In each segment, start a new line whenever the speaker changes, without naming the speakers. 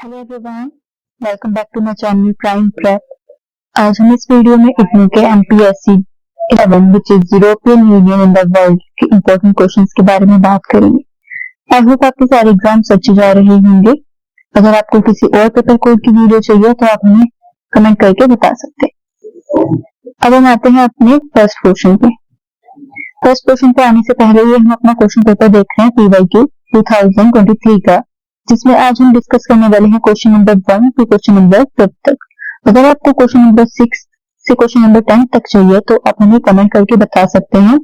Hello everyone, welcome back to my channel prime prep. आज हम इस वीडियो में इग्नू के MPSC 11 which is European Union in the world के इंपॉर्टेंट क्वेश्चंस के बारे में बात करेंगे। आई होप आपके सारे एग्जाम्स अच्छे जा रहे होंगे। अगर आपको किसी और पेपर कोड की वीडियो चाहिए तो आप हमें कमेंट करके बता सकते हैं। अब हम आते हैं अपने फर्स्ट क्वेश्चन पे। फर्स्ट क्वेश्चन पे आने से पहले ही हम अपना क्वेश्चन पेपर देख रहे हैं PYQ 2023 का, जिसमें आज हम डिस्कस करने वाले हैं question number 1 to question number 5 तक। अगर आपको क्वेश्चन नंबर 6 से क्वेश्चन नंबर 10 तक चाहिए तो आप हमें कमेंट करके बता सकते हैं।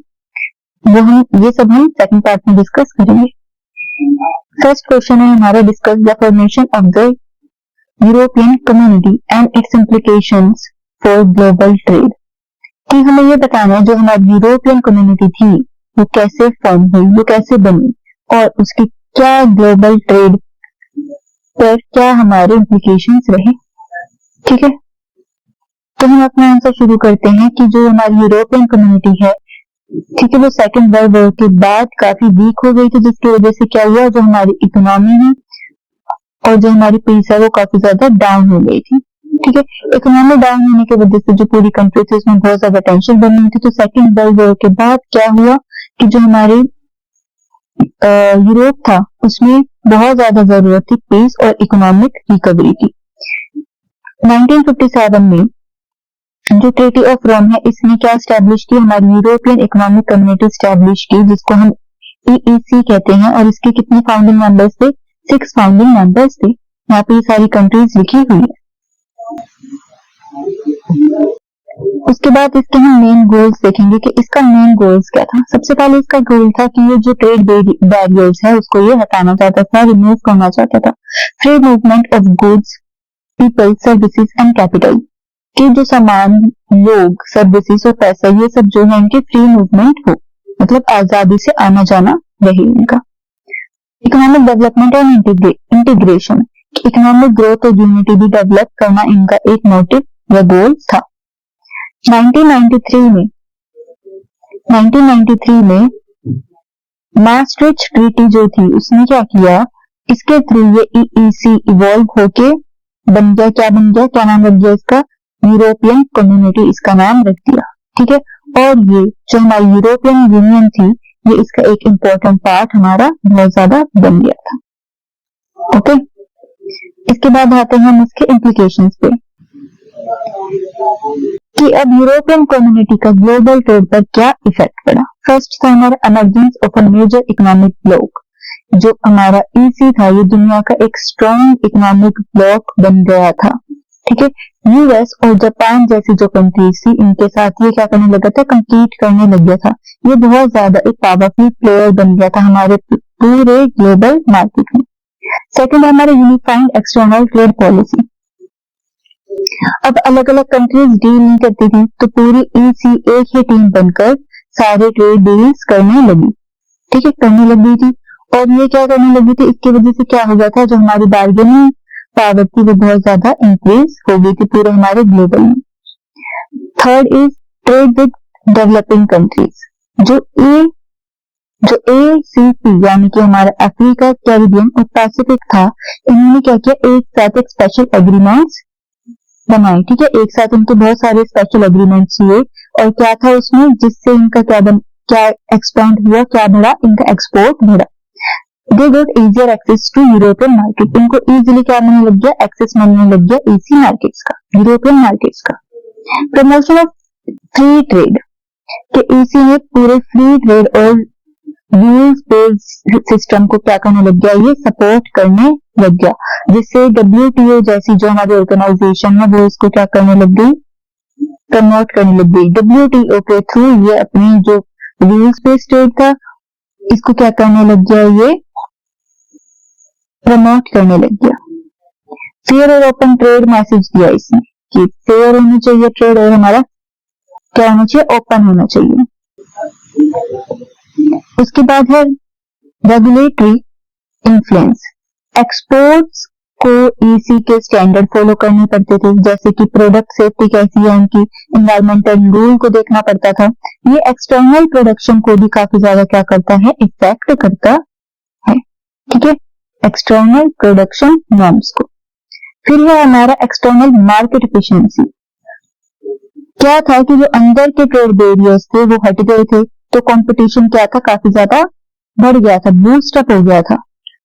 ये सब हम सेकंड पार्ट में डिस्कस करेंगे। फर्स्ट क्वेश्चन है हमारा, discuss the formation of the European community and it's implications for global trade. कि हमें ये बताना है जो हमारी यूरोपियन कम्युनिटी थी वो कैसे फॉर्म हुई, वो कैसे बनी और उसकी क्या ग्लोबल ट्रेड पर क्या हमारे इम्प्लीकेशंस रहे। ठीक है, तो हम अपना आंसर शुरू करते हैं कि जो हमारी यूरोपियन कम्युनिटी है, ठीक है, वो सेकेंड वर्ल्ड वॉर के बाद काफी वीक हो गई थी, जिसकी वजह से क्या हुआ, जो हमारी इकोनॉमी है और जो हमारी पीस है वो काफी ज्यादा डाउन हो गई थी। ठीक है, इकोनॉमी डाउन होने की वजह से जो पूरी कंट्री थी उसमें बहुत ज्यादा टेंशन बनी हुई थी। तो सेकेंड वर्ल्ड वॉर के बाद क्या हुआ कि जो हमारी यूरोप था उसमें बहुत ज्यादा जरूरत थी पीस और इकोनॉमिक रिकवरी की। 1957 में जो ट्रीटी ऑफ रोम है इसने क्या स्टैब्लिश की, हमारी यूरोपियन इकोनॉमिक कम्युनिटी स्टैब्लिश की, जिसको हम EEC कहते हैं। और इसके कितने फाउंडिंग मेंबर्स थे? 6 फाउंडिंग मेंबर्स थे। यहाँ पे ये सारी कंट्रीज लिखी हुई है। उसके बाद इसके हम मेन गोल्स देखेंगे कि इसका मेन गोल्स क्या था। सबसे पहले इसका गोल था कि ये जो ट्रेड बैरियर्स है उसको ये हटाना चाहता था, रिमूव करना चाहता था। Free movement of goods, people, services and capital, कि जो सामान, लोग, सर्विसेज और पैसा ये सब जो है इनकी फ्री मूवमेंट हो, मतलब आजादी से आना जाना रहे इनका। Economic development and integration, economic growth और यूनिटी भी डेवलप करना इनका एक मोटिव या गोल था। 1993 में maastricht ट्रीटी जो थी उसने क्या किया, इसके थ्रू ये EEC इवॉल्व होके बन गया। क्या बन गया, क्या नाम रख दिया इसका? यूरोपियन कम्युनिटी इसका नाम रख दिया। ठीक है, और ये जो हमारी यूरोपियन यूनियन थी ये इसका एक इंपॉर्टेंट पार्ट हमारा बहुत ज्यादा बन गया था। ओके, इसके बाद आते हैं हम इसके इम्प्लीकेशंस पे कि अब यूरोपियन कम्युनिटी का ग्लोबल ट्रेड पर क्या इफेक्ट पड़ा। फर्स्ट था हमारा emergence of a major economic bloc. जो हमारा EC था ये दुनिया का एक स्ट्रॉन्ग इकोनॉमिक ब्लॉक बन गया था। ठीक है, US और जापान जैसी जो कंट्रीज थी इनके साथ ये क्या करने लगा था, कम्पीट करने लग गया था। ये बहुत ज्यादा एक पावरफुल प्लेयर बन गया था हमारे पूरे ग्लोबल मार्केट में। सेकंड हमारा यूनिफाइड एक्सटर्नल ट्रेड पॉलिसी। अब अलग अलग कंट्रीज डील नहीं करती थी तो पूरी EC एक ही टीम बनकर सारे ट्रेड डील्स करने लगी। ठीक है, करने लगी थी। और ये क्या करने लगी थी, इसकी वजह से क्या हो गया था, जो हमारी बार्गेनिंग पावर थी वो बहुत ज्यादा इंक्रीज हो गई थी पूरे हमारे ग्लोबल में। Third is trade with developing countries. जो ACP यानी कि हमारा अफ्रीका, कैरिबियन और पैसिफिक था, इन्होंने क्या किया, एक साथ एक स्पेशल एग्रीमेंट्स बनाए। ठीक है, एक साथ इनके बहुत सारे स्पेशल एग्रीमेंट्स हुए और क्या था उसमें, जिससे इनका क्या एक्सपेंड हुआ, क्या बढ़ा, इनका एक्सपोर्ट बढ़ा। They got easier access to European market। इनको इजीली क्या मिलने लग गया, एक्सेस मिलने लग गया EC मार्केट्स का, यूरोपियन मार्केट्स का। प्रमोशन ऑफ फ्री ट्रेड, कि EC ने पूरे फ्री ट्रेड और रूल्स बेस्ड सिस्टम को क्या करने लग गया, ये सपोर्ट करने लग गया, जिससे WTO जैसी जो हमारी ऑर्गेनाइजेशन है वो इसको क्या करने लग गई, प्रमोट करने लग गई। WTO के थ्रू ये अपनी जो रूल्स बेस्ड ट्रेड था इसको क्या करने लग गया, ये प्रमोट करने लग गया। फेयर और ओपन ट्रेड मैसेज दिया इसने कि फेयर होना चाहिए ट्रेड और हमारा क्या होना चाहिए, ओपन होना चाहिए। उसके बाद है रेगुलेटरी इन्फ्लुएंस। एक्सपोर्ट्स को EC के स्टैंडर्ड फॉलो करने पड़ते थे, जैसे कि प्रोडक्ट सेफ्टी कैसी है इनकी, एनवायरमेंटल रूल को देखना पड़ता था। ये एक्सटर्नल प्रोडक्शन को भी काफी ज्यादा क्या करता है, इफेक्ट करता है। ठीक है, एक्सटर्नल प्रोडक्शन नॉर्म्स को। फिर है हमारा एक्सटर्नल मार्केट एफिशिएंसी। क्या था कि जो अंदर के ट्रेड बैरियर्स थे वो हट गए थे, तो कंपटीशन क्या था, काफी ज्यादा बढ़ गया था, बूस्ट अप हो गया था,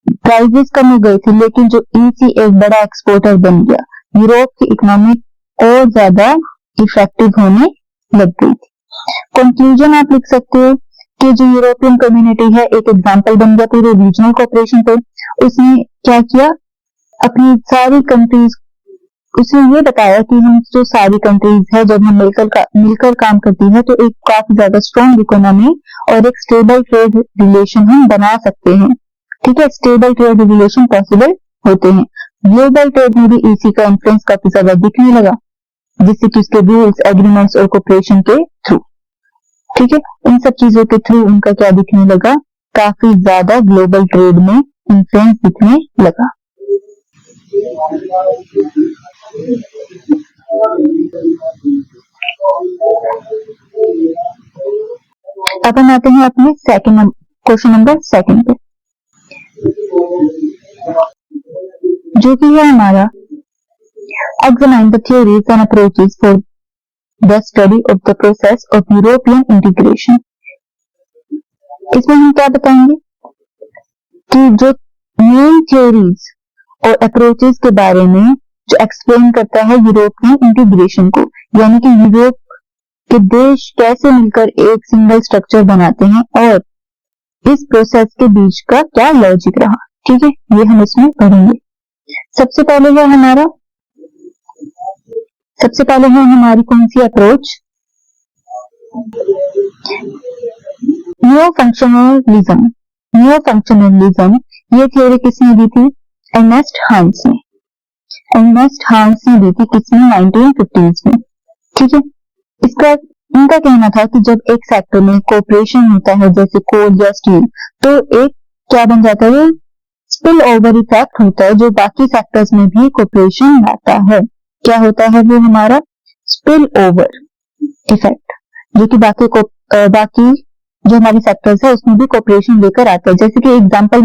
प्राइजेस कम हो गए थे, लेकिन जो ईसी एक बड़ा एक्सपोर्टर बन गया, यूरोप की इकोनॉमी और ज्यादा इफेक्टिव होने लग गई थी। कंक्लूजन आप लिख सकते हो कि जो यूरोपियन कम्युनिटी है एक एग्जांपल बन गया पूरे रीजनल कोऑपरेशन पे। उसने क्या किया, अपनी सारी कंट्रीज, उसने ये बताया कि हम जो सारी कंट्रीज है जब हम मिलकर काम करती है तो एक काफी ज्यादा स्ट्रॉन्ग इकोनॉमी और एक स्टेबल ट्रेड रिलेशन हम बना सकते हैं। ठीक है, स्टेबल ट्रेड रिलेशन पॉसिबल होते हैं। ग्लोबल ट्रेड में भी ईसी का इन्फ्लुएंस काफी ज्यादा दिखने लगा, जिससे कि उसके रूल्स, एग्रीमेंट्स और कोऑपरेशन के थ्रू, ठीक है, इन सब चीजों के थ्रू उनका क्या दिखने लगा, काफी ज्यादा ग्लोबल ट्रेड में इन्फ्लुएंस दिखने लगा। अब हम आते हैं अपने क्वेश्चन नंबर 2 पे, जो कि है हमारा examine the theories and approaches for the study of the process of European integration। इसमें हम क्या बताएंगे कि जो मेन थ्योरीज और अप्रोचेस के बारे में जो एक्सप्लेन करता है यूरोपियन इंटीग्रेशन को, यानी कि यूरोप के देश कैसे मिलकर एक सिंगल स्ट्रक्चर बनाते हैं और इस प्रोसेस के बीच का क्या लॉजिक रहा। ठीक है, ये हम इसमें पढ़ेंगे। सबसे पहले है हमारी कौन सी approach, new functionalism. New functionalism ये थ्योरी किसने दी थी, अर्नेस्ट हांस ने। अर्नेस्ट हांस ने दी थी किसमें, 1950s में। ठीक है, इसका उनका कहना था कि जब एक सेक्टर में कोऑपरेशन होता है जैसे कोल या स्टील, तो एक क्या बन जाता है, स्पिल ओवर इफेक्ट होता है जो बाकी सेक्टर्स में भी कोऑपरेशन लाता है। क्या होता है वो हमारा स्पिल ओवर इफेक्ट, जो कि बाकी जो हमारी सेक्टर्स है उसमें भी कोऑपरेशन लेकर आता है। जैसे कि एग्जांपल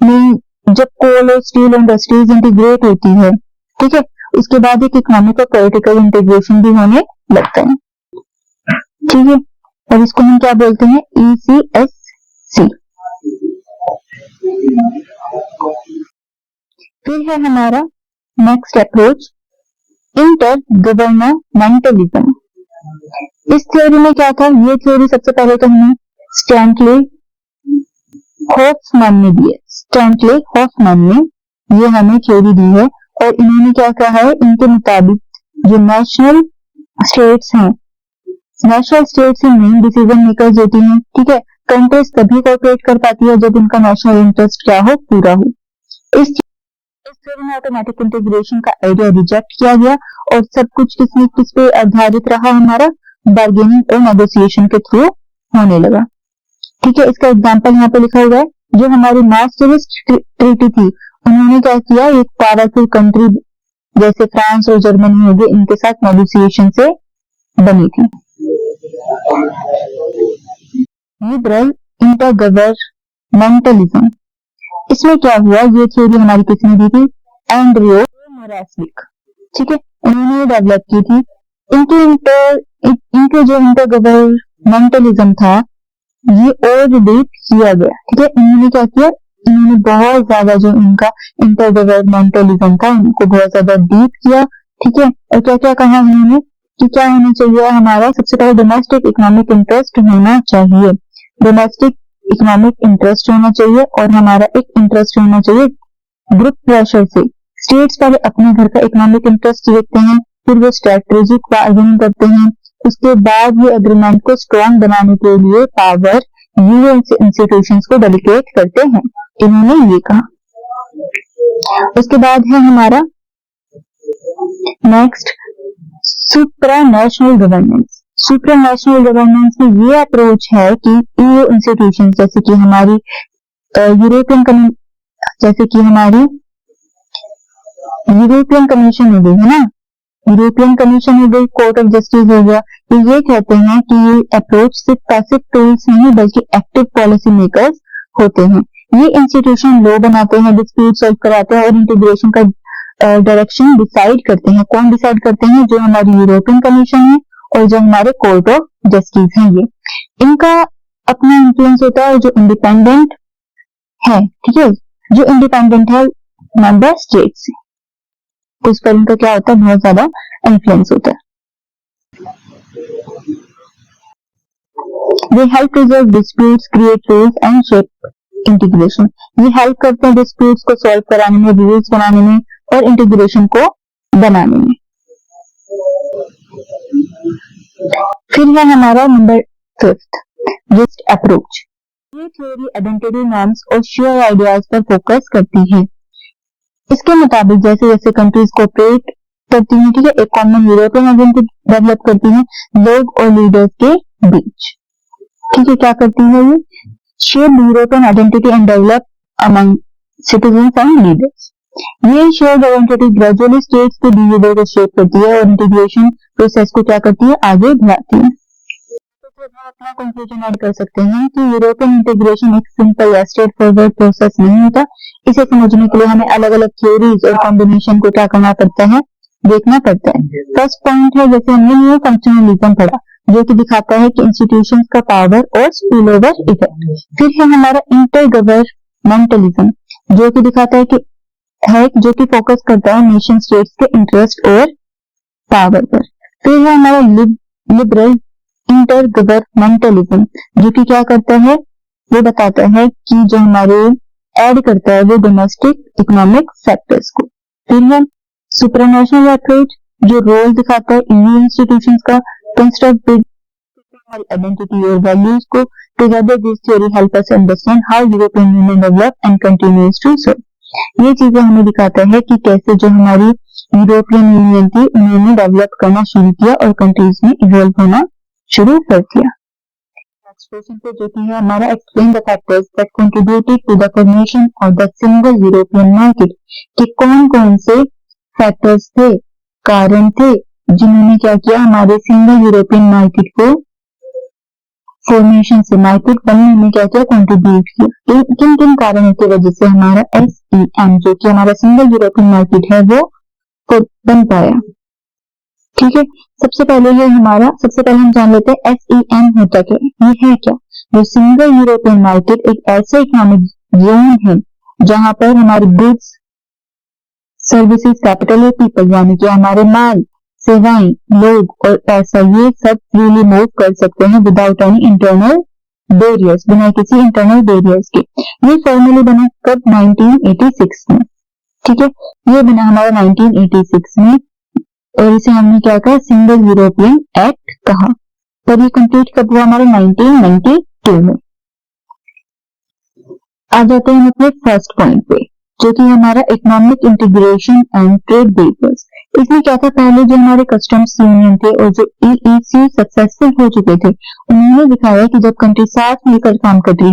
में जब कोल और स्टील इंडस्ट्रीज इंटीग्रेट होती है, ठीक है, उसके बाद एक इकोनॉमिक और पॉलिटिकल इंटीग्रेशन भी होने लगता है। ठीक है, और इसको हम क्या बोलते हैं, ECSC। फिर है हमारा नेक्स्ट अप्रोच इंटर गवर्नमेंटलिज्म। इस थ्योरी में क्या था, ये थ्योरी सबसे पहले तो हमें स्टैंटले हॉफमैन ने दी है। स्टैंटले हॉफमैन ने ये हमें थ्योरी दी है और इन्होंने क्या कहा है, इनके मुताबिक जो नेशनल स्टेट्स हैं, national states main decision makers होती हैं। ठीक है, कंट्रीज तभी कोऑपरेट कर पाती है जब उनका नेशनल इंटरेस्ट क्या हो, पूरा हो। इस थ्योरी में ऑटोमेटिक इंटीग्रेशन का आइडिया रिजेक्ट किया गया और सब कुछ किस पे आधारित रहा, हमारा बार्गेनिंग और नेगोशिएशन के थ्रू होने लगा। ठीक है, इसका एग्जांपल यहाँ पे लिखा हुआ है, जो हमारी मास्टरिस्ट ट्रीटी थी, उन्होंने क्या किया, एक पावरफुल कंट्री जैसे फ्रांस और जर्मनी हो गए, इनके साथ नेगोशिएशन से बनी थी। लिबरल इंटरगवर्नमेंटलिज्म, इसमें क्या हुआ, ये थ्योरी हमारी किसने दी थी, एंड्रियो मोरेस्विक। ठीक है, उन्होंने डेवलप की थी। इनके जो इंटरगवर्नमेंटलिज्म था ये और डीप किया गया। ठीक है, इन्होंने क्या किया, इन्होंने बहुत ज्यादा जो इनका इंटरगवर्नमेंटलिज्म था उनको बहुत ज्यादा डीप किया। ठीक है, और क्या क्या कहा उन्होंने कि क्या होना चाहिए, हमारा सबसे पहले डोमेस्टिक इकोनॉमिक इंटरेस्ट होना चाहिए। डोमेस्टिक इकोनॉमिक इंटरेस्ट होना चाहिए और हमारा एक इंटरेस्ट होना चाहिए ग्रुप प्रेशर से। स्टेट्स पहले अपने घर का इकोनॉमिक इंटरेस्ट देखते हैं, फिर वो स्ट्रेटेजिक बार्गेनिंग करते हैं, उसके बाद ये एग्रीमेंट को स्ट्रॉन्ग बनाने के लिए पावर यूएन इंस्टीट्यूशंस को डेलीगेट करते हैं, इन्होंने ये कहा। उसके बाद है हमारा नेक्स्ट सुप्रा नेशनल गवर्नेंस। सुप्रा नेशनल गवर्नेंस में ये अप्रोच है कि ईयू इंस्टीट्यूशन जैसे कि हमारी यूरोपियन कमीशन हो गई है ना, यूरोपियन कमीशन हो गई, कोर्ट ऑफ जस्टिस हो गया, तो ये कहते हैं कि ये अप्रोच सिर्फ पैसिव टूल्स नहीं बल्कि एक्टिव पॉलिसी मेकर्स होते हैं। ये इंस्टीट्यूशन लॉ बनाते हैं, डिस्प्यूट सॉल्व कराते हैं और इंटीग्रेशन का डायरेक्शन डिसाइड करते हैं। कौन डिसाइड करते हैं? जो हमारी यूरोपियन कमीशन है और जो हमारे कोर्ट ऑफ जस्टिस हैं, ये इनका अपना इन्फ्लुएंस होता है। जो इंडिपेंडेंट है, ठीक है, जो इंडिपेंडेंट है मेंबर स्टेट से, उस पर इनका क्या होता है? बहुत ज्यादा इन्फ्लुएंस होता है। They help resolve disputes, create rules and shape integration. ये हेल्प करते हैं डिस्प्यूट्स को सॉल्व कराने में, रूल्स बनाने में और इंटीग्रेशन को बनाने में। फिर है हमारा नंबर 5, रिस्ट अप्रोच। ये थ्योरी आइडेंटिटी नॉर्म्स और शेयर आइडियाज पर फोकस करती है। इसके मुताबिक जैसे जैसे कंट्रीज कोऑपरेट करती हैं, ठीक है, एक कॉमन यूरोपियन आइडेंटिटी डेवलप करती हैं लोग और लीडर्स के बीच, ठीक है। क्या करती है ये? Share European identity and develop among citizens and leaders. ये शेयर आइडेंटिटी ग्रेजुअली स्टेट्स के बिहेवियर को शेप करती है और इंटीग्रेशन प्रोसेस को क्या करती है? आगे बढ़ाती है। तो हम अपना कंक्लूजन ऐड कर सकते हैं कि यूरोपियन इंटीग्रेशन एक सिंपल या स्ट्रेट फॉरवर्ड प्रोसेस नहीं होता। इसे समझने के लिए हमें अलग अलग थ्योरीज और कॉम्बिनेशन को क्या करना पड़ता है? देखना पड़ता है। फर्स्ट पॉइंट है, जैसे हमने ये फंक्शनलिज्म पढ़ा, जो कि दिखाता है कि इंस्टीट्यूशंस का पावर और स्पिल ओवर इफेक्ट। फिर है हमारा इंटर गवर्नमेंटलिज्म, जो कि दिखाता है कि जो कि फोकस करता है नेशन स्टेट्स के इंटरेस्ट और पावर पर। फिर है हमारा लिबरल इंटर गवर्नमेंटलिज्म, जो कि क्या करता है? वो बताता है कि जो हमारे ऐड करता है वो डोमेस्टिक इकोनॉमिक फैक्टर्स को। फिर है सुपरनेशनल अप्रोच, जो रोल दिखाता है यूनियन इंस्टीट्यूशंस का कंस्ट्रक्ट हमारी आइडेंटिटी और वैल्यूज को। Together this theory help us understand how European Union develop and continues to serve. ये चीजें हमें दिखाता है कि कैसे जो हमारी यूरोपियन यूनियन थी उन्होंने डेवलप करना शुरू किया और कंट्रीज में इवॉल्व होना शुरू कर दिया। नेक्स्ट क्वेश्चन पे जो कि है हमारा, explain the factors that contributed to the formation of the single European market. कि कौन कौन से फैक्टर्स थे, कारण थे, जिन्होंने क्या किया? हमारे सिंगल यूरोपियन मार्केट को फॉर्मेशन से, मार्केट बनने में क्या किया? कंट्रीब्यूट किया। किन किन कारणों की वजह से हमारा SEM, जो कि हमारा सिंगल यूरोपियन मार्केट है, वो बन पाया, ठीक है। सबसे पहले हम जान लेते हैं SEM होता क्या है। ये है क्या? जो सिंगल यूरोपियन मार्केट एक ऐसा इकोनॉमिक जोन है जहां पर हमारे गुड्स, सर्विसेज, कैपिटल और पीपल, यानी कि हमारे माल, सेवाएं, लोग और पैसा, ये सब फ्रीली मूव कर सकते हैं विदाउट एनी इंटरनल बैरियर्स, बिना किसी इंटरनल बैरियर्स के। ये फॉर्मली बना कब? 1986 में, ठीक है। ये बना हमारा 1986 में और इसे हमने क्या कहा? सिंगल यूरोपियन एक्ट कहा। पर ये कंप्लीट कब हुआ? हमारे 1992 में। आ जाते हैं अपने फर्स्ट पॉइंट पे, जो कि हमारा economic integration and trade barriers. इसमें क्या था? पहले जो हमारे कस्टम्स यूनियन थे और जो EEC सक्सेसफुल हो चुके थे, उन्होंने दिखाया कि जब कंट्री साथ मिलकर काम करती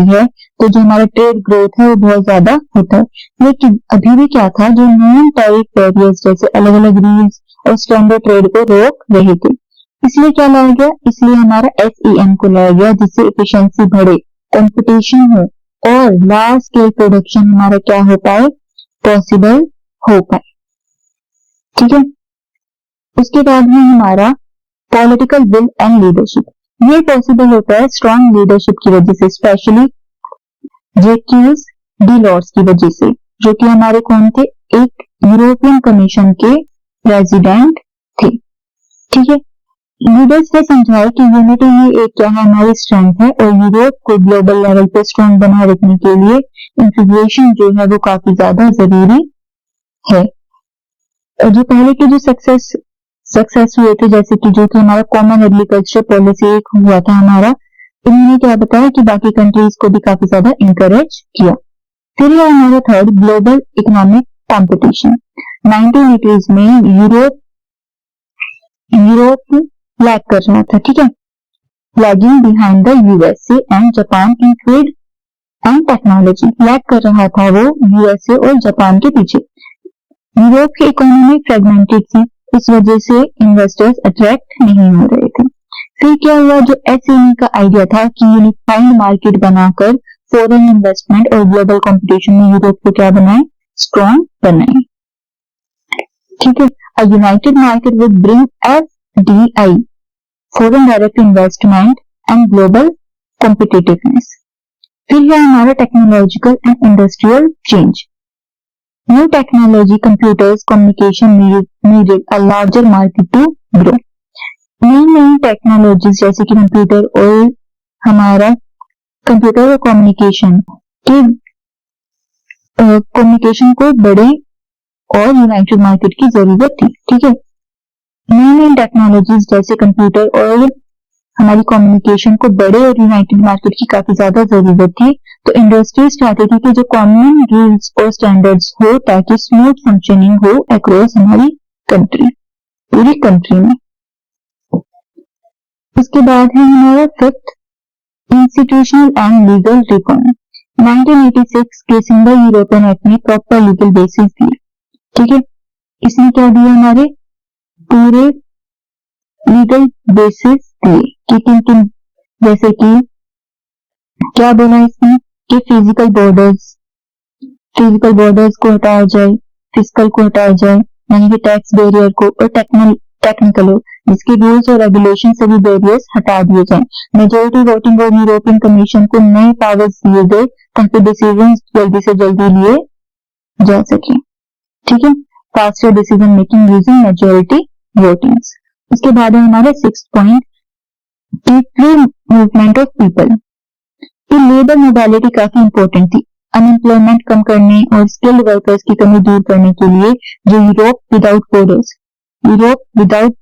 है तो जो हमारा ट्रेड ग्रोथ है वो बहुत ज्यादा होता है। लेकिन अभी भी क्या था? जो नॉन टैरिफ बैरियर्स जैसे अलग अलग रूल्स और स्टैंडर्ड ट्रेड को रोक रहे थे। इसलिए क्या लाया गया? इसलिए हमारा SEM को लाया गया, जिससे एफिशिएंसी बढ़े, कंपटीशन हो और लार्ज स्केल प्रोडक्शन हमारा क्या हो पाए? पॉसिबल हो पाए, ठीक है। उसके बाद में हमारा पॉलिटिकल विल एंड लीडरशिप। ये पॉसिबल होता है स्ट्रॉन्ग लीडरशिप की वजह से, स्पेशली जैक्यूज डिलॉर्स की वजह से, जो कि हमारे कौन थे? एक यूरोपियन कमीशन के प्रेसिडेंट थे, ठीक है। लीडर्स ने समझाया कि यूनिटी ही एक क्या है? हमारी स्ट्रेंथ है और यूरोप को ग्लोबल लेवल पे स्ट्रॉन्ग बनाए रखने के लिए इंटीग्रेशन जो है वो काफी ज्यादा जरूरी है। और जो पहले के जो सक्सेस हुए थे, जैसे कि जो कि हमारा कॉमन एग्रीकल्चर पॉलिसी एक हुआ था हमारा, इन्होंने क्या बताया कि बाकी कंट्रीज को भी काफी ज्यादा इंकरेज किया। फिर है हमारा third, global economic competition. 1980s में यूरोप लैग कर रहा था, ठीक है, lagging behind the USA and Japan in trade and technology. Lag कर रहा था वो USA और जापान के पीछे। यूरोप की इकोनॉमी फ्रेगमेंटेड थी, इस वजह से इन्वेस्टर्स अट्रैक्ट नहीं हो रहे थे। फिर क्या हुआ? जो SEM का आइडिया था कि यूनिफाइड मार्केट बनाकर फॉरेन इन्वेस्टमेंट और ग्लोबल कंपटीशन में यूरोप को क्या बनाए? स्ट्रॉन्ग बनाए। ठीक है। A united market would bring FDI, foreign direct investment and global competitiveness. फिर है हमारा technological and industrial change. New technology, computers, communication needed a larger market to grow. नई नई टेक्नोलॉजीज जैसे कि कंप्यूटर और हमारा कंप्यूटर और कम्युनिकेशन को बड़े और यूनाइटेड मार्केट की जरूरत थी। ठीक है, नई नई टेक्नोलॉजीज जैसे कंप्यूटर और हमारी कम्युनिकेशन को बड़े और यूनाइटेड मार्केट की काफी ज्यादा जरूरत थी। तो इंडस्ट्रीज चाहती थी कि जो कॉमन रूल्स और स्टैंडर्ड्स हो ताकि स्मूथ फंक्शनिंग हो अक्रॉस हमारी कंट्री, पूरी कंट्री में। उसके बाद है हमारा fifth, institutional and legal reform. 1986 के सिंगल यूरोपियन एक्ट ने प्रॉपर लीगल बेसिस दिए। ठीक है, इसने क्या दिया, हमारे पूरे लीगल बेसिस दिए कि किन किन, जैसे कि क्या बोला इसने कि फिजिकल बॉर्डर्स को हटाया जाए, फिजिकल को हटाया जाए, यानी कि टैक्स बैरियर को, और टेक्निकल हो जिसके रूल्स और रेगुलेशन सभी बैरियर्स हटा दिए जाए। मेजोरिटी वोटिंग और यूरोपियन कमीशन को नए पावर्स दिए गए ताकि डिसीजन जल्दी से जल्दी लिए जा सके। ठीक है, faster decision making using majority votings. उसके बाद है हमारा sixth point, free movement of people. Labour mobility काफी इंपॉर्टेंट थी, अनएम्प्लॉयमेंट कम करने और स्किल्ड वर्कर्स की कमी दूर करने के लिए जो यूरोप विदाउट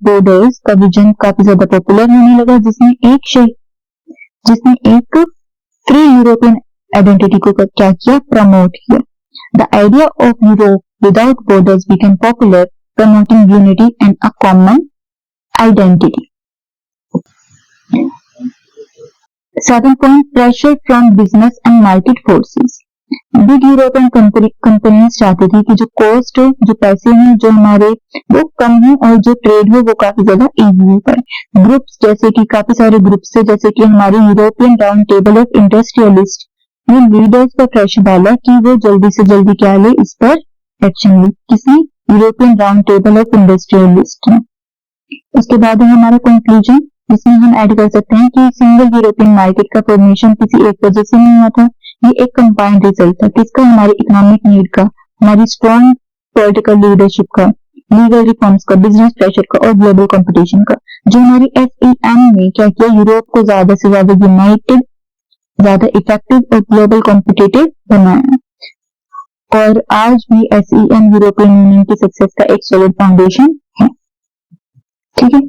बॉर्डर्स का विजन काफी ज्यादा पॉपुलर होने लगा, जिसने एक फ्री यूरोपियन आइडेंटिटी को क्या किया, प्रमोट किया। The idea of Europe without borders became popular, promoting unity and a common identity. 7 point, pressure from business and market forces. Big European companies चाहती थी कि जो कॉस्ट हो, जो पैसे हैं जो हमारे, वो कम हो और जो ट्रेड हो वो काफी ज्यादा इजी हो पाए। ग्रुप्स जैसे कि काफी सारे ग्रुप्स है, जैसे कि हमारी European round table of industrialist ने लीडर्स पर प्रेशर डाला कि वो जल्दी से जल्दी क्या ले, इस पर एक्शन ले। किसने, European round table of industrialist ने। उसके बाद है हमारा कंक्लूजन, जिसमें हम ऐड कर सकते हैं कि सिंगल यूरोपियन मार्केट का फॉर्मेशन किसी एक वजह से नहीं हुआ था, ये एक कंबाइंड रिजल्ट था। किसका, हमारी इकोनॉमिक नीड का, हमारी स्ट्रॉन्ग पॉलिटिकल लीडरशिप का, लीगल रिफॉर्म्स का, बिजनेस प्रेशर का और ग्लोबल कंपटीशन का। जो हमारी SEM ने क्या किया, यूरोप को ज्यादा से ज्यादा यूनाइटेड, ज्यादा इफेक्टिव और ग्लोबल कॉम्पिटिटिव बनाया। और आज भी SEM यूरोपियन यूनियन की सक्सेस का एक सॉलिड फाउंडेशन है। ठीक है,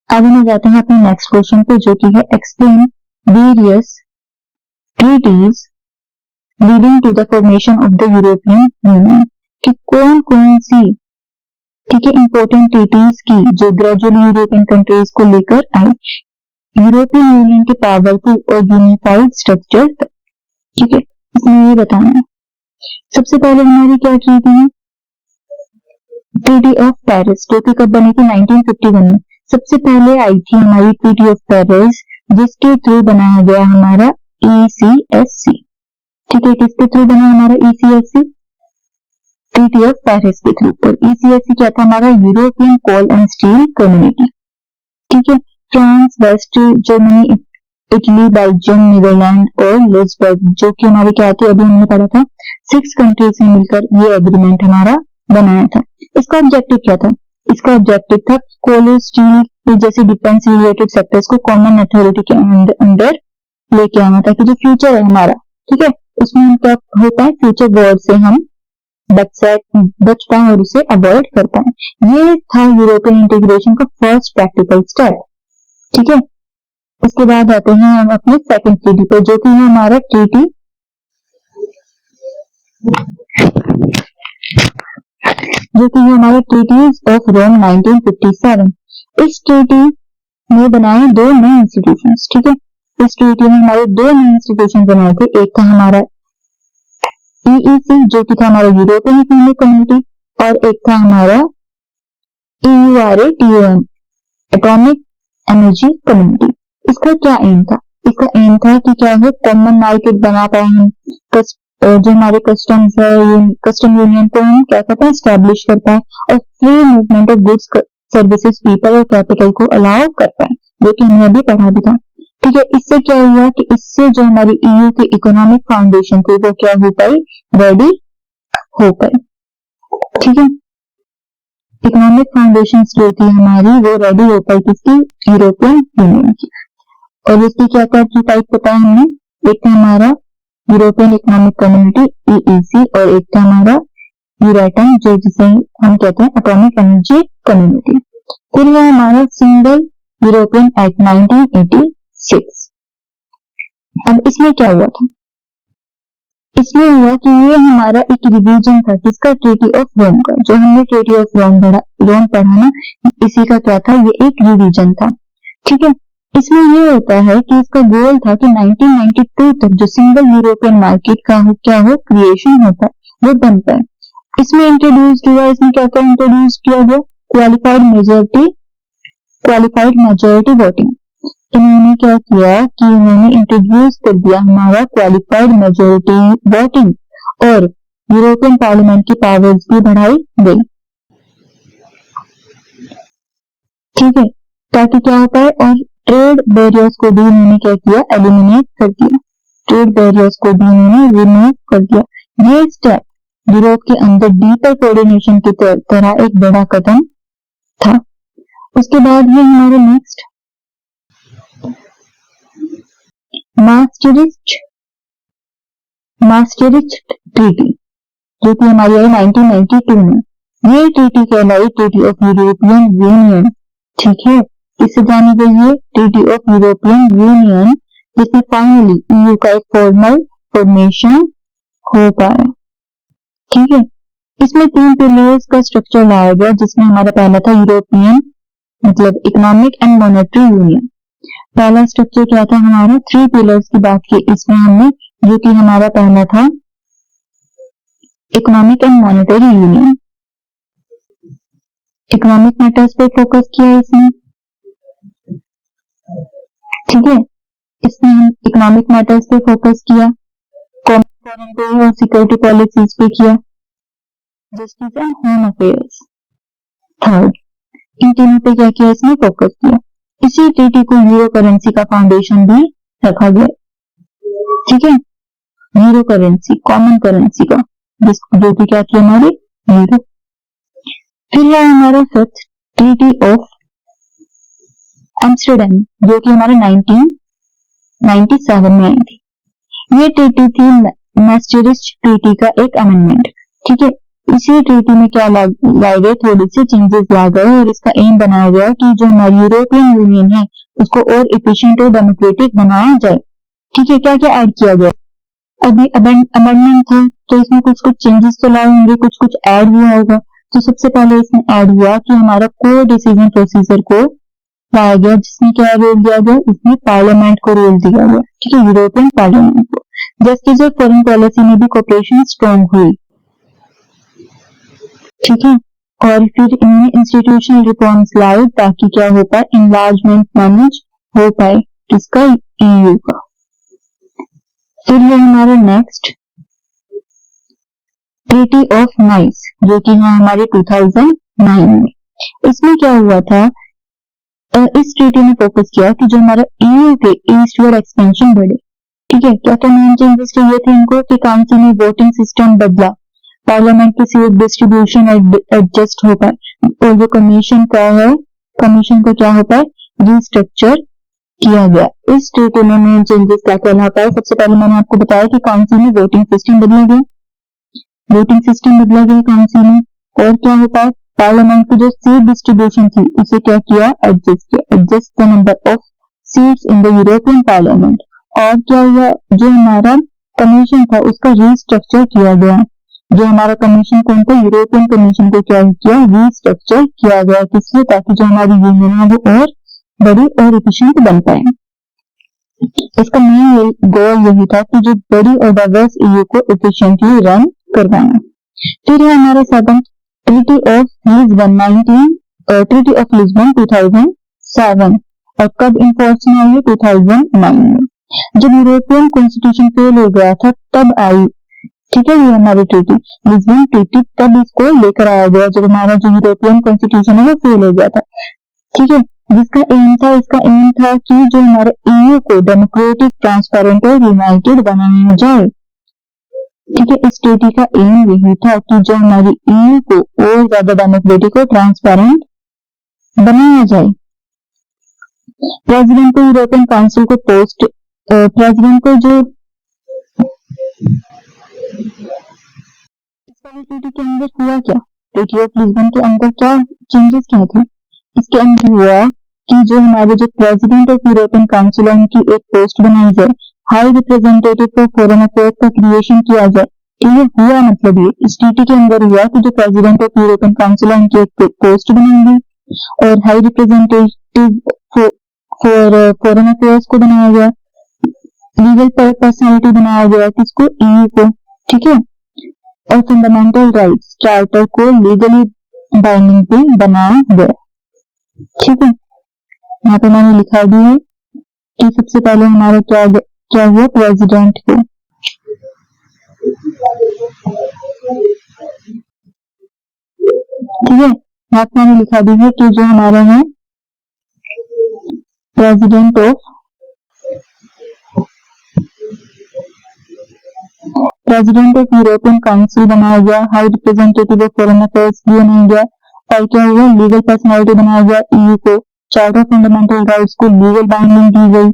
आगे हम जाते हैं अपने नेक्स्ट क्वेश्चन पे, जो कि है explain various treaties leading to the formation of the European Union. कि कौन कौन सी, ठीक है, इंपॉर्टेंट ट्रीटीज की जो ग्रेजुअली यूरोपियन कंट्रीज को लेकर आई यूरोपियन यूनियन के पावरफुल और यूनिफाइड स्ट्रक्चर तक। ठीक है, इसमें ये बताना है। सबसे पहले हमारी क्या ट्रीटी है, ट्रीटी ऑफ पेरिस, जो कि कब बनी थी, 1951 में। सबसे पहले आई थी हमारी ट्रीटी ऑफ पेरिस, जिसके थ्रू बनाया गया हमारा ECSC। ठीक है, किसके थ्रू बना हमारा ECSC, ट्रीटी ऑफ पेरिस के थ्रू। और ECSC क्या था, हमारा European coal and steel community. ठीक है, France, West Germany, Italy, Belgium, Netherland और लग्जमबर्ग, जो कि हमारे क्या थे, अभी हमने पढ़ा था, 6 कंट्रीज ने मिलकर ये एग्रीमेंट हमारा बनाया था। इसका ऑब्जेक्टिव क्या था, इसका ऑब्जेक्टिव था कोल, स्टील जैसे डिफेंस रिलेटेड सेक्टर्स को कॉमन अथॉरिटी के अंडर लेके आना था, कि जो फ्यूचर है हमारा, ठीक है, उसमें हम क्या होता है, फ्यूचर वॉर से हम बच पाए और उसे अवॉइड कर पाए। ये था यूरोपियन इंटीग्रेशन का फर्स्ट प्रैक्टिकल स्टेप। ठीक है, उसके बाद आते हैं हम अपने सेकंड ट्रीटी पर, जो कि है हमारा ट्रीटी ट्रीटीज ऑफ रोम 1957। इस ट्रीटी में बनाए 2 नए इंस्टीट्यूशंस। ठीक है, इस ट्रीटी में हमारे 2 नए इंस्टीट्यूशन बनाए थे। एक था हमारा EEC, जो कि था हमारा यूरोपियन इकोनॉमिक कम्युनिटी, और एक था हमारा EURATOM, एटॉमिक एनर्जी कम्युनिटी। इसका क्या एम था, इसका एम था कि क्या हो, कॉमन मार्केट बना पाए हम, जो हमारे कस्टम्स है, कस्टम यूनियन को हम क्या करते हैं, स्टैब्लिश कर पाए, और free movement of goods, services, people और कैपिटल को अलाउ कर पाए, जो कि हमने अभी पढ़ा भी था। ठीक है, इससे क्या हुआ कि इससे जो हमारी ईयू की इकोनॉमिक फाउंडेशन थी वो क्या हो पाई, रेडी हो पाई। ठीक है, इकोनॉमिक फाउंडेशन जो थी हमारी वो रेडी हो पाई, किसकी, यूरोपियन यूनियन की। और इसकी क्या क्या की टाइप बताया हमने, एक था हमारा यूरोपियन इकोनॉमिक कम्युनिटी ईईसी, और एक था हमारा यूरेटम, जो जिसे हम कहते हैं एटॉमिक एनर्जी कम्युनिटी। फिर है हमारा सिंगल यूरोपियन एक्ट 1986। अब इसमें क्या हुआ था, इसमें हुआ कि ये हमारा एक रिवीजन था, किसका, ट्रीटी ऑफ रोम का। जो हमने ट्रीटी ऑफ रोम पढ़ा ना, इसी का क्या था, ये एक रिवीजन था। ठीक है, इसमें ये होता है कि इसका गोल था कि 1992 तक जो सिंगल यूरोपियन मार्केट का हो, क्या हो, क्रिएशन होता है, वो बन पाए। इसमें इंट्रोड्यूस हुआ, इसमें क्या क्या इंट्रोड्यूस किया गया, क्वालिफाइड मेजोरिटी वोटिंग। इन्होंने क्या किया कि इन्होंने इंट्रोड्यूस कर दिया हमारा क्वालिफाइड मेजोरिटी वोटिंग, और यूरोपियन पार्लियामेंट की पावर्स भी बढ़ाई गई। ठीक है, ताकि क्या होता है, और ट्रेड बैरियर्स को भी इन्होंने क्या किया, एलिमिनेट कर दिया, ट्रेड बैरियर्स को भी इन्होंने रिमूव कर दिया। ये स्टेप यूरोप के अंदर डीपर कोऑर्डिनेशन की तरह एक बड़ा कदम था। उसके बाद ये हमारे नेक्स्ट maastricht ट्रीटी, जो कि हमारी आई 1992 में। ये ट्रीटी कहलाई ट्रीटी ऑफ यूरोपियन यूनियन। ठीक है, इससे जानी गई है ट्रीटी ऑफ यूरोपियन यूनियन, जिसमें फाइनली ईयू का एक फॉर्मल फॉर्मेशन हो पाया। ठीक है, इसमें 3 पिलर्स का स्ट्रक्चर लाया गया, जिसमें हमारा पहला था यूरोपियन मतलब इकोनॉमिक एंड मॉनेटरी यूनियन। पहला स्ट्रक्चर क्या था हमारा, 3 पिलर्स की बात की इसमें हमने, जो कि हमारा पहला था economic and monetary union. Economic matters पे फोकस किया इसमें। ठीक है, इसमें हम इकोनॉमिक मैटर्स पे फोकस किया, फॉरेन और सिक्योरिटी पॉलिसीज पे किया, justice and home affairs third. इन तीनों पे क्या किया, इसमें फोकस किया। इसी ट्रीटी को यूरो करेंसी का फाउंडेशन भी रखा गया। ठीक है, यूरो करेंसी, कॉमन करेंसी का, जो कि क्या किया, हमारी यूरो। फिर है हमारा फिफ्थ ट्रीटी ऑफ एम्स्टरडम, जो कि हमारे 1997 में आई थी। ये ट्रीटी थी maastricht ट्रीटी का एक अमेंडमेंट। ठीक है, इसी ट्रीटी में क्या लाए गए, थोड़ी सी चेंजेस ला गए, और इसका एम बनाया गया कि जो हमारी यूरोपियन यूनियन है उसको और एफिशिएंट और डेमोक्रेटिक बनाया जाए। ठीक है, क्या क्या ऐड किया गया, अभी अमेंडमेंट था तो इसमें कुछ कुछ चेंजेस तो लाए होंगे, कुछ कुछ ऐड हुआ होगा। तो सबसे पहले इसमें ऐड हुआ कि हमारा को डिसीजन प्रोसीजर को लाया गया, जिसमें क्या रोल दिया गया, इसमें पार्लियामेंट को रोल दिया गया। ठीक है, यूरोपियन पार्लियामेंट को। जस्टिस और फॉरेन पॉलिसी में भी कोऑपरेशन स्ट्रॉन्ग हुई। ठीक है, और फिर इन्होंने इंस्टीट्यूशनल रिफॉर्म्स लाए ताकि क्या हो पाए, इनलार्जमेंट मैनेज हो पाए, किसका, ईयू का। फिर है हमारा नेक्स्ट ट्रीटी ऑफ नाइस, जो कि है हमारे 2009 में। इसमें क्या हुआ था, इस ट्रीटी में फोकस किया कि जो हमारा ईयू के ईस्टवर्ड एक्सपेंशन बढ़े। ठीक है, क्या क्या मेन चेंजेस चाहिए थे इनको, कि काउंसिल में वोटिंग सिस्टम बदला, पार्लियामेंट की सीट डिस्ट्रीब्यूशन एडजस्ट हो पाए, और जो कमीशन का है, कमीशन को क्या हो पाए, रिस्ट्रक्चर किया गया। इस ट्रीटी में मेन चेंजेस क्या क्या ला पाए, सबसे पहले मैंने आपको बताया कि काउंसिल में वोटिंग सिस्टम बदला गया, काउंसिल में। और क्या हो पाए, पार्लियामेंट की जो सीट डिस्ट्रीब्यूशन थी उसे क्या किया, adjust the number of seats in the European parliament. और क्या हुआ, जो हमारा कमीशन था उसका रिस्ट्रक्चर किया गया। जो हमारा कमीशन कौन था, यूरोपियन कमीशन को क्या किया, रिस्ट्रक्चर किया गया, किसलिए, ताकि जो हमारी यूनियन है वो और बड़ी और एफिशिएंट बन पाए। इसका मेन गोल यही था कि जो बड़ी और डाइवर्स ईयू को एफिशिएंटली रन करवाना। फिर है हमारा सेवंथ ट्रीटी ऑफ लिस्बन 2007, और कब इन्फोर्स में आई है, 2009 में। जब यूरोपियन कॉन्स्टिट्यूशन फेल हो गया था तब आई, ठीक है, ये हमारी ट्रीटी लिस्बन ट्रीटी, तब इसको लेकर आया गया जब हमारा जो यूरोपियन कॉन्स्टिट्यूशन है वो फेल हो गया था, ठीक है। जिसका एम था, इसका एम था कि जो हमारे ईयू को डेमोक्रेटिक, ट्रांसपेरेंट और यूनाइटेड बनाया जाए, ठीक है। इस ट्रीटी का एम यही था कि जो हमारी ईयू को और ज्यादा डेमोक्रेटिक और ट्रांसपेरेंट बनाया जाए। प्रेसिडेंट को यूरोपियन काउंसिल को पोस्ट, प्रेसिडेंट को जो ट्रीटी के अंदर हुआ क्या, ट्रीटी ऑफ लिस्बन के अंदर क्या चेंजेस क्या थे, इसके अंदर हुआ कि जो हमारे जो प्रेसिडेंट ऑफ यूरोपियन काउंसिल है उनकी एक पोस्ट बनाई जाए, high representative for foreign affairs का क्रिएशन किया जाए। ये हुआ मतलब ये इस ट्रीटी के अंदर हुआ कि जो प्रेसिडेंट ऑफ यूरोपियन काउंसिल है उनकी एक पोस्ट बनाई गई और high representative for foreign affairs को बनाया गया, लीगल पर्सनैलिटी बनाया गया किसको, ईयू को, ठीक है। और फंडामेंटल राइट्स चार्टर को लीगली बाइंडिंग पे बनाया गया, ठीक है। यहाँ पे मैंने लिखा भी है कि सबसे पहले हमारा क्या हुआ, प्रेसिडेंट को, ठीक है। यहाँ पे मैंने लिखा भी है कि जो हमारा है प्रेसिडेंट ऑफ यूरोपियन काउंसिल बनाया गया, high representative of foreign affairs भी बनाया गया, और क्या हुआ, लीगल पर्सनैलिटी बनाया गया ईयू को, चार्टर ऑफ फंडामेंटल राइट्स को लीगल बाइंडिंग दी गई,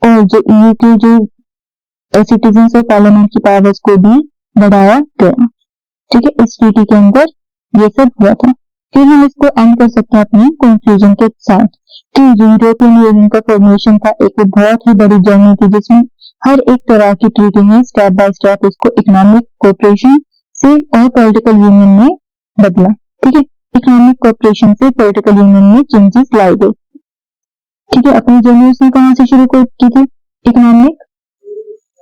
और जो ईयू के जो सिटीजन्स और पार्लियामेंट की पावर्स को भी बढ़ाया गया, ठीक है। इस ट्रीटी के अंदर ये सब हुआ था। फिर हम इसको एंड कर सकते हैं अपनी कंक्लूजन के साथ कि यूरोपियन यूनियन का फॉर्मेशन था एक बहुत ही बड़ी जर्नी थी जिसमें हर एक तरह की ट्रीटी में स्टेप बाय स्टेप उसको इकोनॉमिक कोऑपरेशन से और पॉलिटिकल यूनियन में बदला, ठीक है। इकोनॉमिक कोऑपरेशन से पॉलिटिकल यूनियन में चेंजेस लाए गए, ठीक है। अपनी जर्नी उसने कहां से शुरू की थी, इकोनॉमिक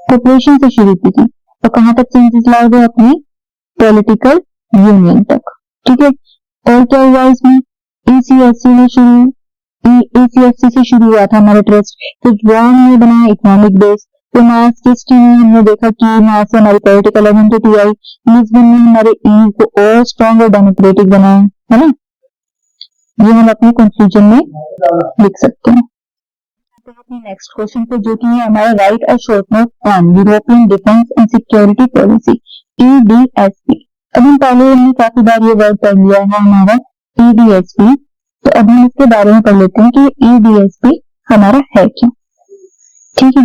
कोऑपरेशन से शुरू की थी, और कहां तक चेंजेस लाए गए, अपनी पॉलिटिकल यूनियन तक, ठीक है। और क्या हुआ इसमें, एसीएफसी से शुरू हुआ था हमारा ट्रस्ट, फिर जॉन ने बनाया इकोनॉमिक बेस, तो मार्क्सिस्ट में हमने देखा कि वहां से हमारी पॉलिटिकल आइडेंटिटी आई, लिस्बन में हमारे ईयू को और स्ट्रॉन्ग और डेमोक्रेटिक बनाया, है ना। ये हम अपने कंक्लूजन में लिख सकते हैं। अपने नेक्स्ट क्वेश्चन पे जो कि है हमारा right a short note on European defence and security policy, EDSP। अब हम पहले हमने काफी बार ये वर्ड पढ़ लिया है हमारा EDSP, तो अब हम इसके बारे में पढ़ लेते हैं कि EDSP हमारा है क्या, ठीक है।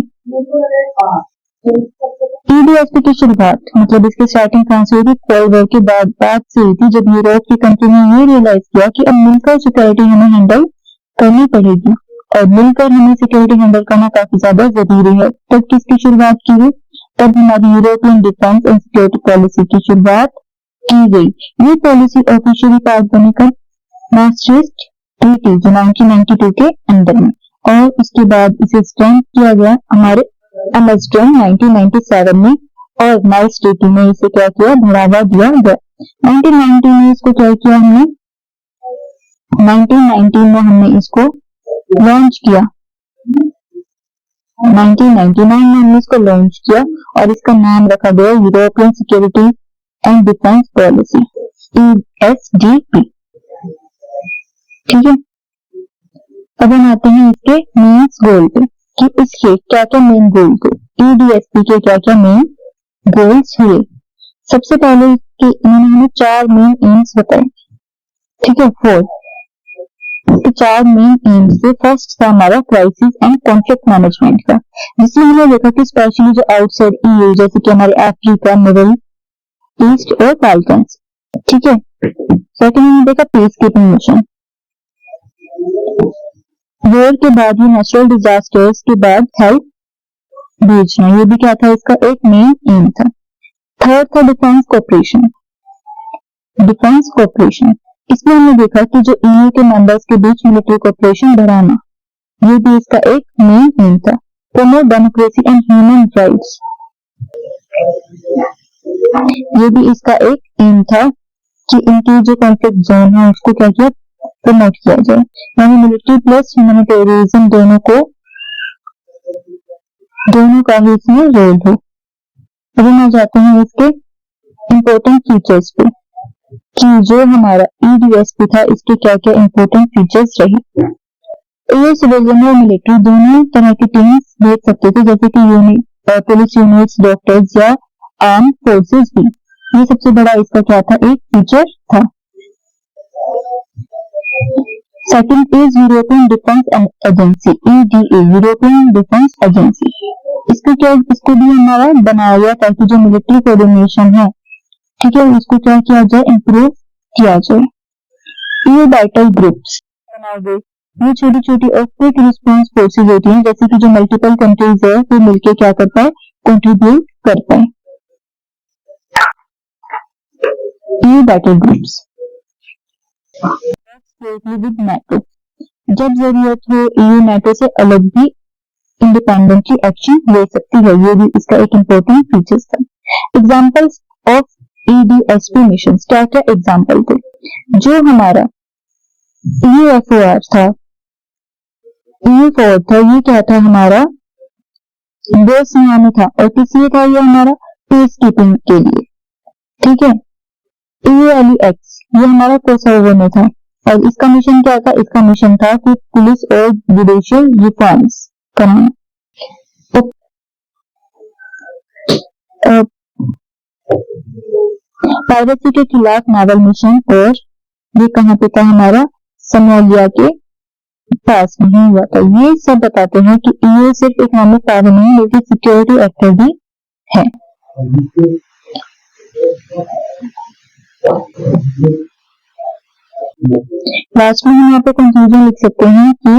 EDSP की शुरुआत मतलब इसकी स्टार्टिंग कहां से हुई थी, कोल्ड वॉर के बाद से हुई थी, जब यूरोप की कंट्री ने ये रियलाइज किया कि अब मिलकर सिक्योरिटी हमें हैंडल करनी पड़ेगी और मिलकर हमें सिक्योरिटी हैंडल करना काफी ज्यादा जरूरी है। तब किसकी शुरुआत की गई, तब हमारी European defence and security policy की शुरुआत की गई। ये पॉलिसी ऑफिशियली पास होने का maastricht ट्रीटी जो 1992 के अंदर में, और उसके बाद इसे स्ट्रेंथ किया गया हमारे एमएसट्रेन 1997 में, और नाइस ट्रीटी में इसे क्या किया, बढ़ावा दिया गया। 1990 में इसको क्या किया हमने, 1919 में हमने इसको लॉन्च किया, 1999 में हमने इसको लॉन्च किया और इसका नाम रखा गया European security and defence policy, ESDP, ठीक है। अब हम आते हैं इसके मेन गोल पे कि इसके क्या क्या मेन गोल थे, EDSP के क्या क्या मेन गोल्स हुए। सबसे पहले इसके इन्होंने हमें 4 मेन एम्स बताए, ठीक है, 4 चार मेन एम्स से। फर्स्ट था हमारा क्राइसिस एंड कॉन्फ्लिक्ट मैनेजमेंट का, जिसमें हमने देखा कि स्पेशली जो आउटसाइड EU जैसे कि हमारे अफ्रीका, मिडिल ईस्ट और बाल्कन्स, ठीक है। सेकंड हमने देखा पीस कीपिंग मिशन, वॉर के बाद ही नेचुरल डिजास्टर्स के बाद हेल्प भेजना, ये भी क्या था इसका एक मेन एम था। थर्ड था डिफेंस कोऑपरेशन, इसमें हमने देखा कि जो EU के मेंबर्स के बीच मिलिट्री कोऑपरेशन बढ़ाना, ये भी इसका एक मेन एम था। Promote democracy and human rights, ये भी इसका एक एम था कि इनकी जो कॉन्फ्लिक्ट जोन है उसको क्या किया, प्रमोट किया जाए, यानी मिलिट्री प्लस ह्यूमैनिटेरियनिज्म दोनों को दोनों का ही इसमें रोल हो। अभी मैं जाती हूँ इसके इम्पोर्टेंट फीचर्स पे कि जो हमारा EDSP था इसके क्या क्या इम्पोर्टेंट फीचर्स रहे। ये सिविलियन और मिलिट्री दोनों तरह की टीम्स देख सकते थे, जैसे कि पुलिस यूनिट्स, डॉक्टर्स या आर्म फोर्सेस भी। ये सबसे बड़ा इसका क्या था, एक फीचर था। Second is European defence agency, EDA, European defence agency. इसको भी हमारा बनाया गया ताकि जो मिलिट्री कोऑर्डिनेशन है, ठीक है, उसको क्या किया जाए, इम्प्रूव किया जाए। ये बैटल ग्रुप्स बनाए गए, ये छोटी छोटी और क्विक रिस्पॉन्स फोर्सेज होती हैं, जैसे कि जो मल्टीपल कंट्रीज है वो मिलके क्या कर पाए, कंट्रीब्यूट कर पाए। ये बैटल ग्रुप्स विद NATO, जब जरूरत हो EU NATO से अलग भी इंडिपेंडेंटली एक्शन ले सकती है। ये भी इसका एक इम्पोर्टेंट फीचर था। एग्जाम्पल्स ऑफ EDSP मिशन, क्या क्या एग्जाम्पल थे। जो हमारा EUFOR था, EU4 था, ये क्या था हमारा, बोस्निया में था, और किस लिए था ये, हमारा पीस कीपिंग के लिए, ठीक है। EULEX ये हमारा कोसोवो में था, और इसका मिशन क्या था, इसका मिशन था कि पुलिस और जुडिशियल रिफॉर्म्स कराना। पायरेसी के खिलाफ नावल मिशन, और ये कहाँ पे था, हमारा सोमालिया के पास नहीं हुआ था। ये सब बताते हैं कि EU सिर्फ इकोनॉमिक पावर नहीं बल्कि सिक्योरिटी एक्टर भी है। लास्ट में हम यहाँ पे कंक्लूजन लिख सकते हैं कि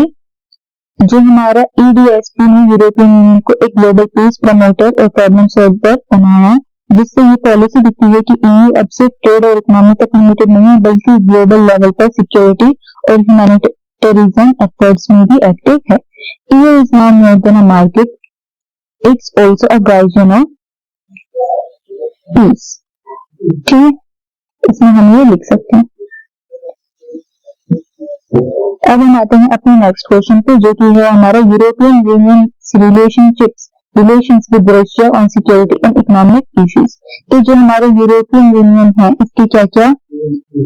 जो हमारा EDSP ने यूरोपियन यूनियन को एक ग्लोबल पीस प्रमोटर और प्रॉब्लम सॉल्वर बनाया, जिससे ये पॉलिसी दिखती है कि EU अब सिर्फ ट्रेड और इकोनॉमी तक लिमिटेड नहीं है, बल्कि ग्लोबल लेवल पर सिक्योरिटी और ह्यूमैनिटेरियन एफर्ट्स में भी एक्टिव है। EU is now more than a market, it's also a guardian of peace। ठीक, इसमें हम ये लिख सकते हैं। अब हम आते हैं अपने नेक्स्ट क्वेश्चन पे, जो कि है हमारा European union relations with Russia on security and economic issues. तो जो हमारा यूरोपियन यूनियन है इसके क्या क्या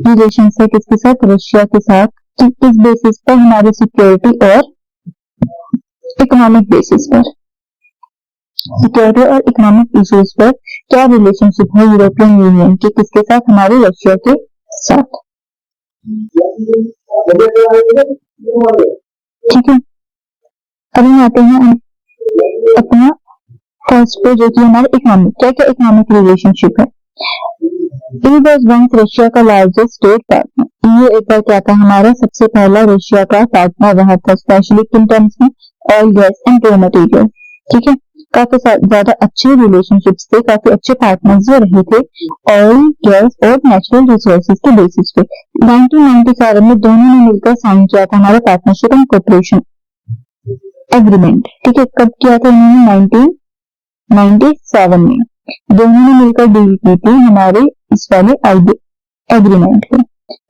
रिलेशंस है किसके साथ, रशिया के साथ, किस बेसिस पर, हमारे सिक्योरिटी और इकोनॉमिक बेसिस पर, सिक्योरिटी और इकोनॉमिक इश्यूज पर क्या रिलेशनशिप है यूरोपियन यूनियन के किसके साथ, हमारे रशिया के साथ। ठीक है, अब हम आते हैं अपना फर्स्ट पे, जो कि हमारे इकोनॉमिक, क्या क्या इकोनॉमिक रिलेशनशिप है। EU was once रशिया का लार्जेस्ट स्टेट पार्टनर। EU एक बार क्या था, हमारा सबसे पहला रशिया का पार्टनर रहा था, स्पेशली इन टर्म्स में oil, gas and raw material. ठीक है, काफी ज्यादा अच्छे रिलेशनशिप्स थे, काफी अच्छे पार्टनर्स जो रहे थे ऑयल, गैस और नेचुरल रिसोर्सेज के बेसिस पे। 1997 में दोनों ने मिलकर साइन किया था हमारा पार्टनरशिप एंड कोऑपरेशन एग्रीमेंट। ठीक है, कब किया था इन्होंने, 1997 में दोनों ने मिलकर डील की थी हमारे इस वाले एग्रीमेंट को।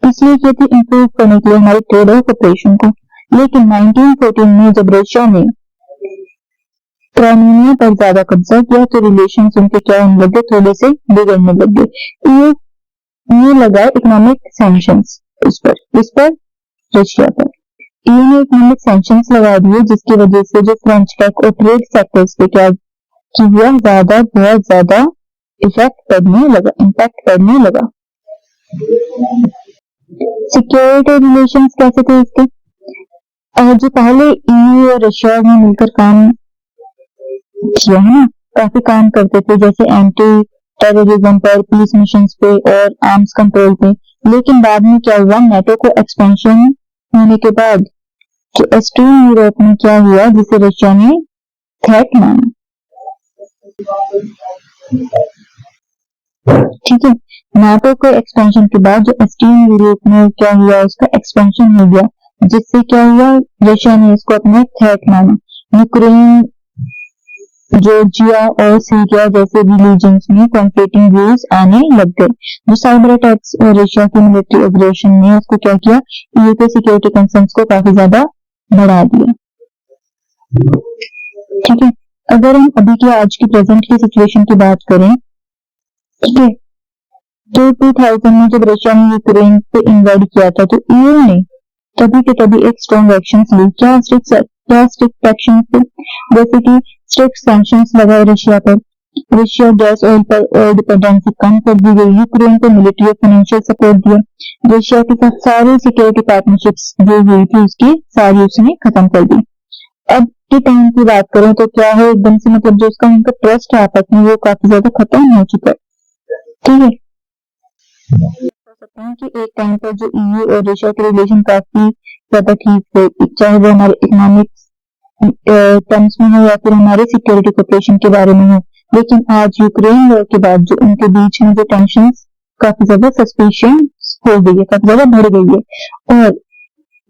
इसलिए की थी इंप्रूव करने के लिए हमारे ट्रेड और कोऑपरेशन को। लेकिन 1914 में जब रशिया ने क्राइमिया पर ज्यादा कब्जा किया तो रिलेशंस उनके क्या होने लगे, थोड़े से बिगड़ने लगे। ये लगा इकोनॉमिक सैंक्शंस इस पर रशिया पर। EU ने इकोनॉमिक सैंक्शंस लगा दिए, जिसकी वजह से जो फ्रेंच टेक और ट्रेड सेक्टर्स पे क्या किया, बहुत ज्यादा इम्पैक्ट करने लगा। सिक्योरिटी रिलेशंस कैसे थे इसके, जो पहले EU और रशिया ने मिलकर काम किया है ना, काफी काम करते थे, जैसे एंटी टेररिज्म पर, पीस मिशंस पे और आर्म्स कंट्रोल पे। लेकिन बाद में क्या हुआ, नेटो को एक्सपेंशन होने के बाद जो ईस्टर्न यूरोप में क्या हुआ, जिसे रशिया ने थ्रेट माना। ठीक है, नाटो के एक्सपेंशन के बाद जो ईस्टर्न यूरोप में क्या हुआ, उसका एक्सपेंशन हो गया, जिससे क्या हुआ, रशिया ने इसको अपना थ्रेट माना। यूक्रेन, जॉर्जिया और सीरिया जैसे रिलीजन्स में कॉन्फ्लिक्टिंग व्यूज आने लग गए। जो साइबर अटैक्स और रशिया की मिलिट्री एग्रेशन ने उसको क्या किया, EU के सिक्योरिटी कंसर्न्स को काफी ज्यादा बढ़ा दिया। ठीक है, अगर हम अभी की आज की प्रेजेंट की सिचुएशन की बात करें, ठीक है, तो 2000 में जब रशिया ने यूक्रेन पे इन्वाइड किया था, तो ईयू ने तभी के तभी एक स्ट्रॉन्ग एक्शन ली। क्या स्ट्रिक्ट एक्शन थे? जैसे कि स्ट्रिक्ट सैंक्शंस लगाए रशिया पर, रशिया गैस ऑयल पर डिपेंडेंसी कम कर दी गई, यूक्रेन को मिलिट्री और फाइनेंशियल सपोर्ट दिया, रशिया के साथ सारी सिक्योरिटी पार्टनरशिप्स जो हुई थी उसकी सारी उसने खत्म कर दी। अब के टाइम की बात करें तो क्या है, एकदम से मतलब जो उसका उनका ट्रस्ट है आपस में वो काफी ज्यादा खत्म हो चुका है, ठीक है। सकते हैं कि एक टाइम पर जो ईयू और रशिया के रिलेशन काफी ज्यादा ठीक थे, चाहे वो हमारे इकोनॉमिक टर्म्स में हो या फिर हमारे सिक्योरिटी कोऑपरेशन के बारे में हो, लेकिन आज यूक्रेन वॉर के बाद जो उनके बीच में जो टेंशन काफी ज्यादा सस्पिशियस हो गई है, काफी ज्यादा बढ़ गई है। और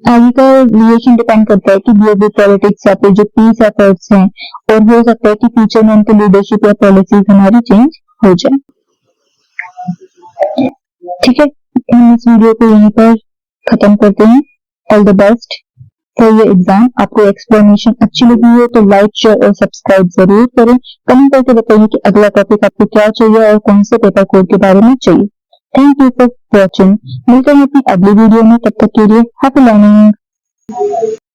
आगे का रिलेशन डिपेंड करता है कि ग्लोबल पॉलिटिक्स या फिर जो पीस एफर्ट्स हैं, और हो सकता है कि फ्यूचर में उनकी लीडरशिप या पॉलिसीज हमारी चेंज हो जाए, ठीक है। हम इस वीडियो को यहीं पर खत्म करते हैं। All the best for your exam. आपको एक्सप्लेनेशन अच्छी लगी हो तो लाइक, शेयर और सब्सक्राइब जरूर करें। कमेंट करके बताइए कि अगला टॉपिक आपको क्या चाहिए और कौन से पेपर कोड के बारे में चाहिए। Thank you for watching. मिलते हैं अपनी अगली वीडियो में, तब तक के लिए हैप्पी लर्निंग।